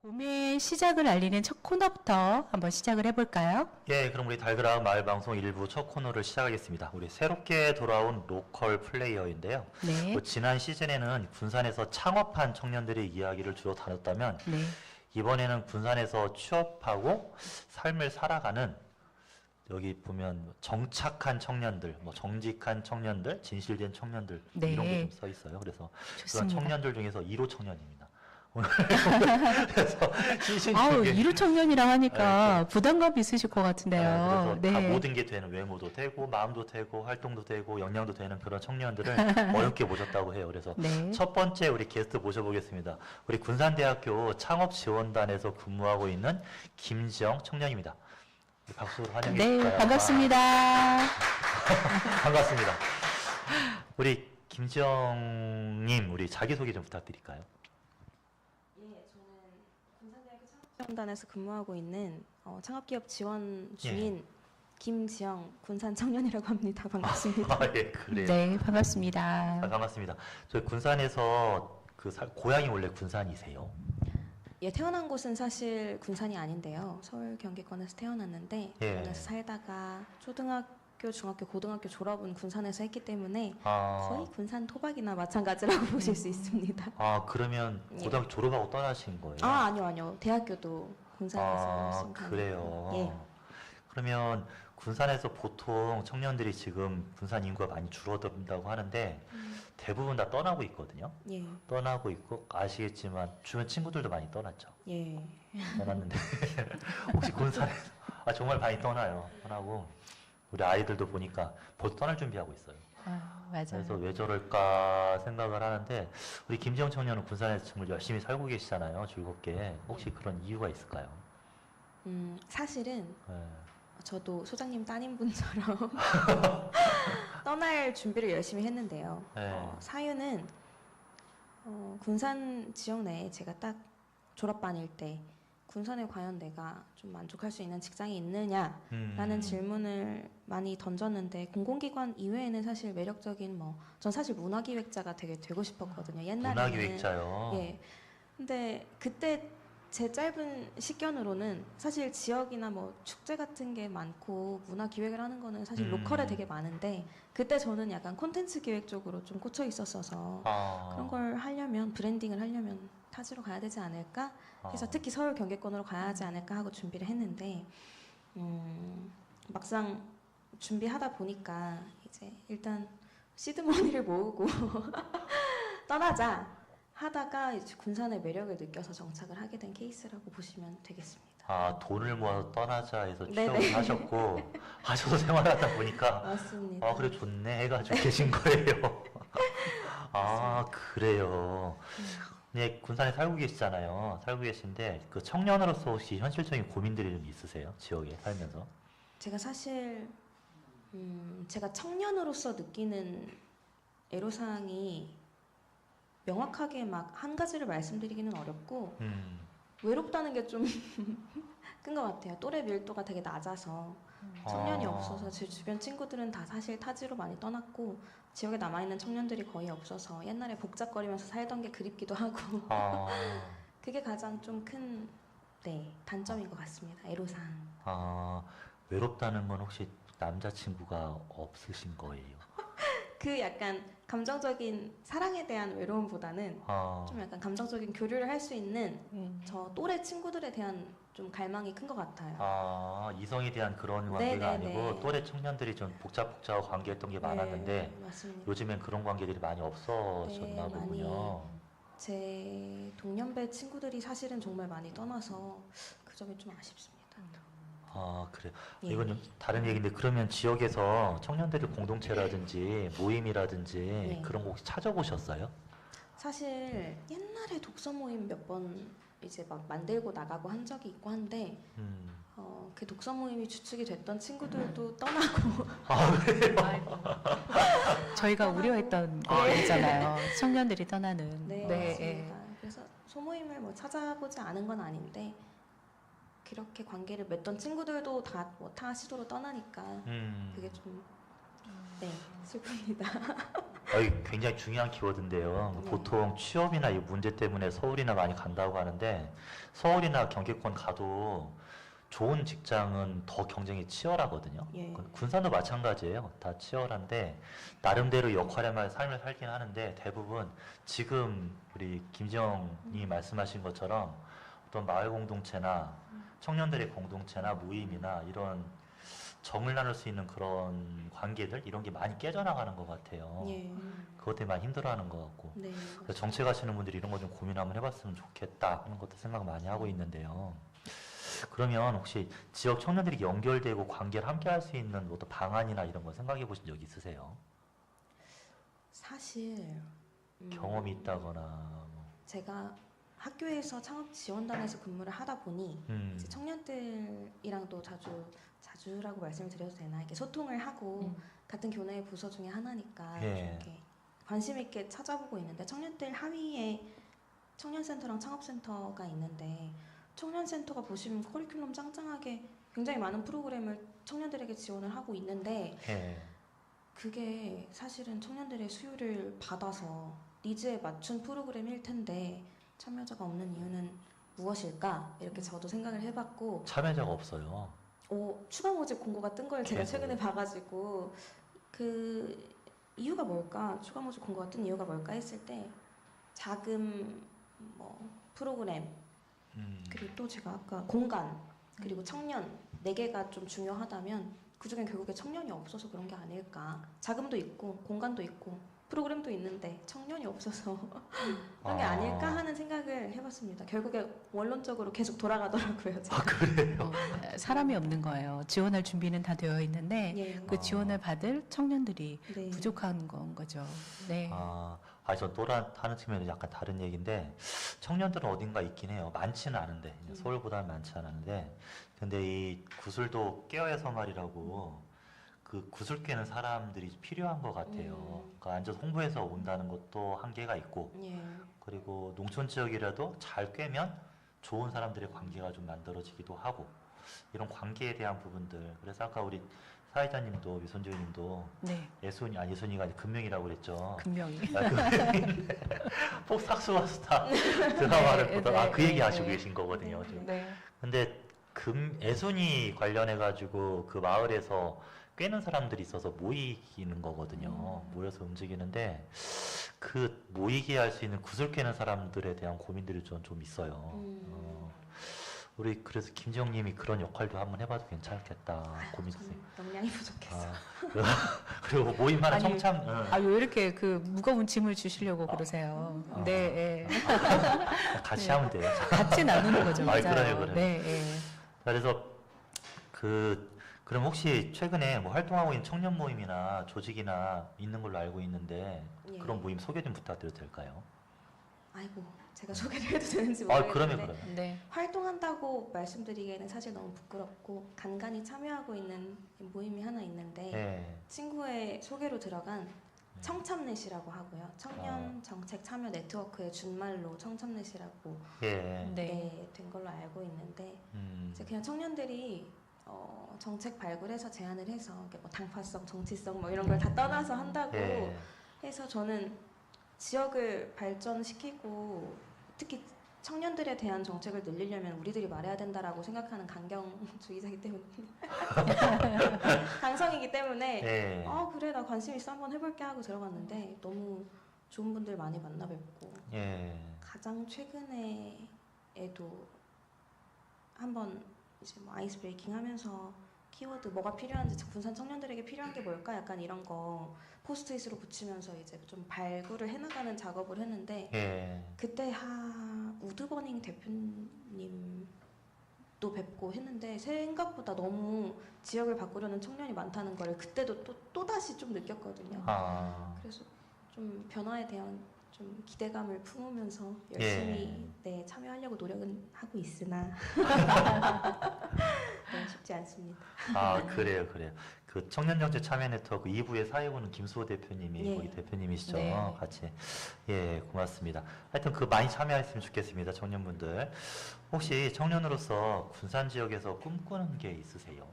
봄의 시작을 알리는 첫 코너부터 한번 시작을 해볼까요? 예, 그럼 우리 달그락 마을방송 일부 첫 코너를 시작하겠습니다. 우리 새롭게 돌아온 로컬 플레이어인데요. 네. 지난 시즌에는 군산에서 창업한 청년들의 이야기를 주로 다뤘다면 네. 이번에는 군산에서 취업하고 삶을 살아가는 여기 보면 정착한 청년들, 뭐 정직한 청년들, 진실된 청년들 네. 이런 게 좀 써 있어요. 그래서 좋습니다. 그런 청년들 중에서 1호 청년입니다. 오늘 그래서 시즌 아우, 중에 1호 청년이라 하니까 부담감이 있으실 것 같은데요. 그래서 다 모든 게 되는 외모도 되고 마음도 되고 활동도 되고 역량도 되는 그런 청년들을 어렵게 모셨다고 해요. 그래서 네. 첫 번째 우리 게스트 모셔보겠습니다. 우리 군산대학교 창업지원단에서 근무하고 있는 김지영 청년입니다. 박수로 환영해 주실까요? 네, 반갑습니다. 반갑습니다. 우리 김지영님, 우리 자기소개 좀 부탁드릴까요? 예, 저는 군산대학교 창업지원단에서 근무하고 있는 창업기업 지원 중인 김지영 군산 청년이라고 합니다. 반갑습니다. 아, 예, 그래요. 네, 반갑습니다. 반갑습니다. 저희 군산에서 고향이 원래 군산이세요? 예, 태어난 곳은 사실 군산이 아닌데요. 서울 경기권에서 태어났는데 예. 군산에서 살다가 초등학교, 중학교, 고등학교 졸업은 군산에서 했기 때문에 아, 거의 군산 토박이나 마찬가지라고 보실 수 있습니다. 아, 그러면 예. 고등학교 졸업하고 떠나신 거예요? 아니요. 대학교도 군산에서 열심히 그래요. 예. 그러면 군산에서 보통 청년들이 지금 군산 인구가 많이 줄어든다고 하는데 대부분 다 떠나고 있거든요. 예. 떠나고 있고 아시겠지만 주변 친구들도 많이 떠났죠. 예. 떠났는데 혹시 군산에서 정말 많이 떠나요. 떠나고 우리 아이들도 보니까 벌써 떠날 준비하고 있어요. 아, 맞아요. 그래서 왜 저럴까 생각을 하는데 우리 김지영 청년은 군산에서 정말 열심히 살고 계시잖아요. 즐겁게. 혹시 그런 이유가 있을까요? 사실은 네. 저도 소장님 따님분처럼 떠날 준비를 열심히 했는데요. 네. 사유는 군산 지역 내에 제가 딱 졸업반일 때 군산에 과연 내가 좀 만족할 수 있는 직장이 있느냐라는 질문을 많이 던졌는데 공공기관 이외에는 사실 매력적인 전 사실 문화기획자가 되게 되고 싶었거든요. 옛날에는 문화기획자요. 예. 근데 그때 제 짧은 식견으로는 사실 지역이나 축제 같은 게 많고 문화 기획을 하는 거는 사실 로컬에 되게 많은데 그때 저는 약간 콘텐츠 기획 쪽으로 좀 꽂혀 있었어서 그런 걸 하려면 브랜딩을 하려면 타지로 가야 되지 않을까 해서 특히 서울 경기권으로 가야 하지 않을까 하고 준비를 했는데 막상 준비하다 보니까 이제 일단 시드머니를 모으고 떠나자 하다가 이제 군산의 매력을 느껴서 정착을 하게 된 케이스라고 보시면 되겠습니다. 돈을 모아서 떠나자 해서 네네. 취업을 하셨고 하셔서 생활하다 보니까 맞습니다. 그래 좋네 해가지고 계신 거예요. 그래요. 네, 군산에 살고 계시잖아요. 살고 계신데 그 청년으로서 혹시 현실적인 고민들이 좀 있으세요? 지역에 살면서? 제가 사실 제가 청년으로서 느끼는 애로사항이 명확하게 막 한 가지를 말씀드리기는 어렵고 외롭다는 게 좀 큰 것 같아요. 또래 밀도가 되게 낮아서 청년이 없어서 제 주변 친구들은 다 사실 타지로 많이 떠났고 지역에 남아있는 청년들이 거의 없어서 옛날에 복잡거리면서 살던 게 그립기도 하고 그게 가장 좀 큰 단점인 것 같습니다. 애로사항. 외롭다는 건 혹시 남자친구가 없으신 거예요? 그 약간 감정적인 사랑에 대한 외로움보다는 좀 약간 감정적인 교류를 할 수 있는 저 또래 친구들에 대한 좀 갈망이 큰 것 같아요. 이성에 대한 그런 관계가 아니고 또래 청년들이 좀 복잡복잡하고 관계했던 게 많았는데 맞습니다. 요즘엔 그런 관계들이 많이 없어졌나 보군요. 제 동년배 친구들이 사실은 정말 많이 떠나서 그 점이 좀 아쉽습니다. 그래요. 예. 이건 좀 다른 얘기인데 그러면 지역에서 청년들의 공동체라든지 모임이라든지 그런 거 혹시 찾아보셨어요? 사실 옛날에 독서 모임 몇 번 이제 막 만들고 나가고 한 적이 있고 한데 그 독서 모임이 주축이 됐던 친구들도 떠나고 저희가 우려했던 거잖아요. 청년들이 떠나는. 맞습니다. 그래서 소모임을 찾아보지 않은 건 아닌데 그렇게 관계를 맺던 친구들도 다 타 시도로 떠나니까 그게 좀 슬픕니다. 굉장히 중요한 키워드인데요. 네. 보통 취업이나 이 문제 때문에 서울이나 많이 간다고 하는데 서울이나 경기권 가도 좋은 직장은 더 경쟁이 치열하거든요. 예. 군산도 마찬가지예요. 다 치열한데 나름대로 역할에만 삶을 살긴 하는데 대부분 지금 우리 김지영이 말씀하신 것처럼 어떤 마을 공동체나 청년들의 공동체나 모임이나 이런 정을 나눌 수 있는 그런 관계들 이런 게 많이 깨져나가는 것 같아요. 예. 그것 때문에 많이 힘들어하는 것 같고 네. 그래서 정책하시는 분들이 이런 거 좀 고민 한번 해봤으면 좋겠다 하는 것도 생각 많이 하고 있는데요. 그러면 혹시 지역 청년들이 연결되고 관계를 함께 할 수 있는 어떤 방안이나 이런 거 생각해 보신 적 있으세요? 사실 경험이 있다거나 뭐. 제가 학교에서 창업 지원단에서 근무를 하다 보니 이제 청년들이랑도 자주라고 말씀을 드려도 되나 이렇게 소통을 하고 같은 교내의 부서 중에 하나니까 예. 이렇게 관심 있게 찾아보고 있는데 청년들 하위에 청년센터랑 창업센터가 있는데 청년센터가 보시면 커리큘럼 짱짱하게 굉장히 많은 프로그램을 청년들에게 지원을 하고 있는데 예. 그게 사실은 청년들의 수요를 받아서 니즈에 맞춘 프로그램일 텐데 참여자가 없는 이유는 무엇일까? 이렇게 저도 생각을 해봤고 참여자가 없어요. 추가 모집 공고가 뜬 걸 제가 계속. 최근에 봐가지고 그 이유가 뭘까? 추가 모집 공고가 뜬 이유가 뭘까 했을 때 자금, 뭐 프로그램 그리고 또 제가 아까 공간 그리고 청년 4개가 좀 중요하다면 그중에 결국에 청년이 없어서 그런 게 아닐까. 자금도 있고 공간도 있고 프로그램도 있는데 청년이 없어서 그런 게 아닐까 하는 생각을 해봤습니다. 결국에 원론적으로 계속 돌아가더라고요. 제가. 그래요? 사람이 없는 거예요. 지원할 준비는 다 되어 있는데 예. 그 지원을 받을 청년들이 네. 부족한 건 거죠. 네. 전 또 하는 측면은 약간 다른 얘기인데 청년들은 어딘가 있긴 해요. 많지는 않은데 서울보다는 많지 않은데 근데 이 구슬도 깨어야서 말이라고 그 구슬 꿰는 사람들이 필요한 것 같아요. 그러니까 앉아서 홍보해서 온다는 것도 한계가 있고 예. 그리고 농촌 지역이라도 잘 꿰면 좋은 사람들의 관계가 좀 만들어지기도 하고 이런 관계에 대한 부분들 그래서 아까 우리 사회자님도 미선주님도 네. 예순이가 아니라 금명이라고 그랬죠. 금명이. 꼭 삭수와수다 드라마를 네, 보다가 네, 그 얘기 네, 하시고 네. 계신 거거든요. 지금. 네. 근데 애순이 관련해 가지고 그 마을에서 꿰는 사람들이 있어서 모이는 거거든요. 모여서 움직이는데 그 모이게 할 수 있는 구슬 꿰는 사람들에 대한 고민들이 좀 있어요. 우리 그래서 김지영님이 그런 역할도 한번 해봐도 괜찮겠다 고민했어요. 저는 역량이 부족해서. 그리고 모임하는 아니, 청참. 왜 이렇게 그 무거운 짐을 주시려고 그러세요? 네. 예. 같이 네. 하면 돼요. 같이 나누는 거죠. 맞아요. 그래요. 네. 예. 그래서 그럼 혹시 최근에 뭐 활동하고 있는 청년 모임이나 조직이나 있는 걸로 알고 있는데 예. 그런 모임 소개 좀 부탁드려도 될까요? 아이고 제가 소개를 해도 되는지 그러면 모르겠는데 네. 활동한다고 말씀드리기에는 사실 너무 부끄럽고 간간히 참여하고 있는 모임이 하나 있는데 네. 친구의 소개로 들어간 청참넷이라고 하고요. 청년 정책 참여 네트워크의 준말로 청참넷이라고 예. 네. 된 걸로 알고 있는데 이제 음. 그냥 청년들이 정책 발굴해서 제안을 해서 이렇게 뭐 당파성, 정치성 뭐 이런 걸 다 떠나서 한다고 예. 해서 저는 지역을 발전시키고 특히 청년들에 대한 정책을 늘리려면 우리들이 말해야 된다라고 생각하는 강경주의자이기 때문에 강성이기 때문에 예. 그래 나 관심 있어 한번 해볼게 하고 들어갔는데 너무 좋은 분들 많이 만나 뵙고 예. 가장 최근에에도 한번 이제 뭐 아이스 브레이킹 하면서 키워드 뭐가 필요한지 군산 청년들에게 필요한 게 뭘까 약간 이런 거 포스트잇으로 붙이면서 이제 좀 발굴을 해나가는 작업을 했는데 예. 그때 우드버닝 대표님도 뵙고 했는데 생각보다 너무 지역을 바꾸려는 청년이 많다는 걸 그때도 또 다시 좀 느꼈거든요. 그래서 좀 변화에 대한 좀 기대감을 품으면서 열심히 참여하려고 노력은 하고 있으나 네, 쉽지 않습니다. 그래요. 그 청년정책 참여 네트워크 2부의 사회부는 김수호 대표님이 거기 대표님이시죠. 네. 같이. 예, 고맙습니다. 하여튼 많이 참여했으면 좋겠습니다. 청년분들. 혹시 청년으로서 군산 지역에서 꿈꾸는 게 있으세요?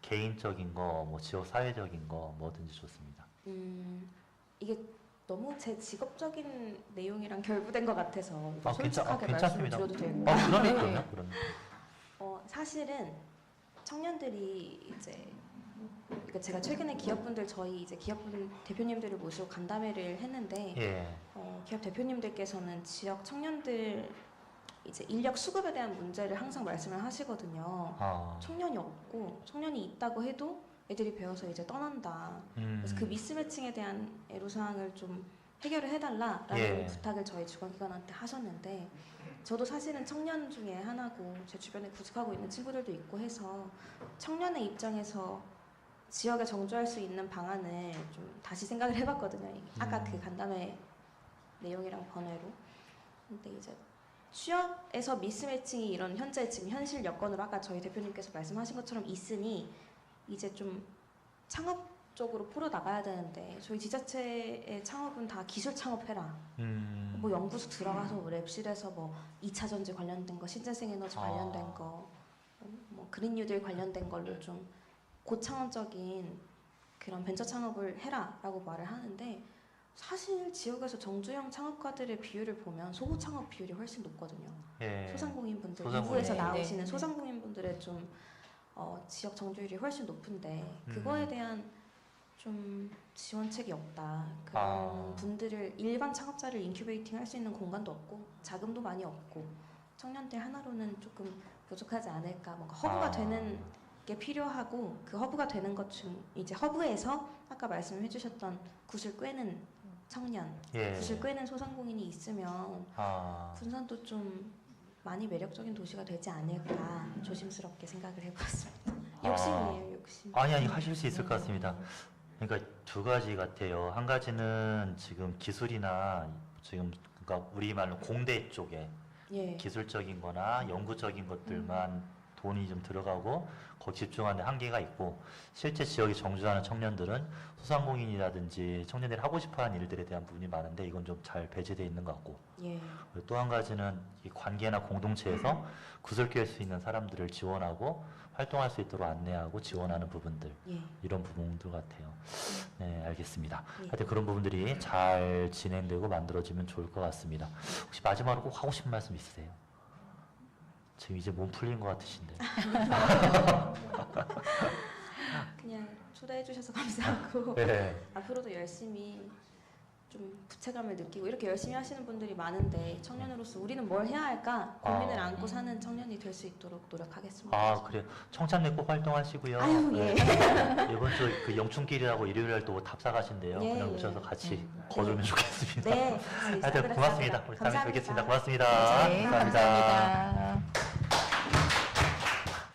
개인적인 거, 뭐 지역 사회적인 거 뭐든지 좋습니다. 이게 너무 제 직업적인 내용이랑 결부된 것 같아서 아, 솔직하게 괜찮습니다. 말씀을 드려도 되고. 그러면. 사실은 청년들이 이제 그러니까 제가 최근에 기업분들 저희 이제 기업분 대표님들을 모시고 간담회를 했는데 예. 기업 대표님들께서는 지역 청년들 이제 인력 수급에 대한 문제를 항상 말씀을 하시거든요. 청년이 없고 청년이 있다고 해도 애들이 배워서 이제 떠난다. 그래서 그 미스매칭에 대한 애로사항을 좀 해결을 해달라라는 예. 부탁을 저희 주관기관한테 하셨는데 저도 사실은 청년 중에 하나고 제 주변에 구직하고 있는 친구들도 있고 해서 청년의 입장에서 지역에 정주할 수 있는 방안을 좀 다시 생각을 해봤거든요. 아까 그 간담회 내용이랑 번외로. 근데 이제 취업에서 미스매칭이 이런 현재 지금 현실 여건으로 아까 저희 대표님께서 말씀하신 것처럼 있으니 이제 좀 창업 쪽으로 풀어 나가야 되는데 저희 지자체의 창업은 다 기술 창업해라. 뭐 연구소 들어가서 뭐 랩실에서 뭐 2차 전지 관련된 거, 신재생 에너지 관련된 거, 뭐 그린 뉴딜 관련된 걸로 좀 고차원적인 그런 벤처 창업을 해라라고 말을 하는데 사실 지역에서 정주형 창업가들의 비율을 보면 소호 창업 비율이 훨씬 높거든요. 예. 소상공인분들, 소상공인. 일부에서 네, 나오시는 네. 소상공인분들의 좀 지역 정주율이 훨씬 높은데 그거에 대한 좀 지원책이 없다. 그런 분들을 일반 창업자를 인큐베이팅 할 수 있는 공간도 없고 자금도 많이 없고 청년들 하나로는 조금 부족하지 않을까. 뭔가 허브가 되는 게 필요하고 그 허브가 되는 것 중 이제 허브에서 아까 말씀해 주셨던 굿을 꿰는 청년, 예. 굿을 꿰는 소상공인이 있으면 군산도 좀 많이 매력적인 도시가 되지 않을까 조심스럽게 생각을 해봤습니다. 욕심이에요, 욕심. 아니 하실 수 있을 것 같습니다. 그러니까 두 가지 같아요. 한 가지는 지금 기술이나 지금 그러니까 우리말로 공대 쪽에 예. 기술적인 거나 연구적인 것들만 돈이 좀 들어가고 거기 집중하는 한계가 있고 실제 지역에 정주하는 청년들은 소상공인이라든지 청년들이 하고 싶어하는 일들에 대한 부분이 많은데 이건 좀 잘 배제되어 있는 것 같고 예. 또 한 가지는 이 관계나 공동체에서 구슬 깰 수 있는 사람들을 지원하고 활동할 수 있도록 안내하고 지원하는 부분들 예. 이런 부분들 같아요. 네, 알겠습니다. 예. 하여튼 그런 부분들이 잘 진행되고 만들어지면 좋을 것 같습니다. 혹시 마지막으로 꼭 하고 싶은 말씀 있으세요? 지금 이제 몸 풀린 것 같으신데. 그냥 초대해 주셔서 감사하고 네. 앞으로도 열심히 좀 부채감을 느끼고 이렇게 열심히 하시는 분들이 많은데 청년으로서 우리는 뭘 해야 할까 고민을 안고 사는 청년이 될 수 있도록 노력하겠습니다. 그래요. 청참내 꼭 활동하시고요. 아유, 예. 이번 주 그 영춘길이라고 일요일날 또 답사 가신대요. 예, 그날 예. 오셔서 같이 거두면 좋겠습니다. 네. 하여튼 고맙습니다. 우리 다음에 감사합니다. 뵙겠습니다. 고맙습니다. 네, 감사합니다. 감사합니다.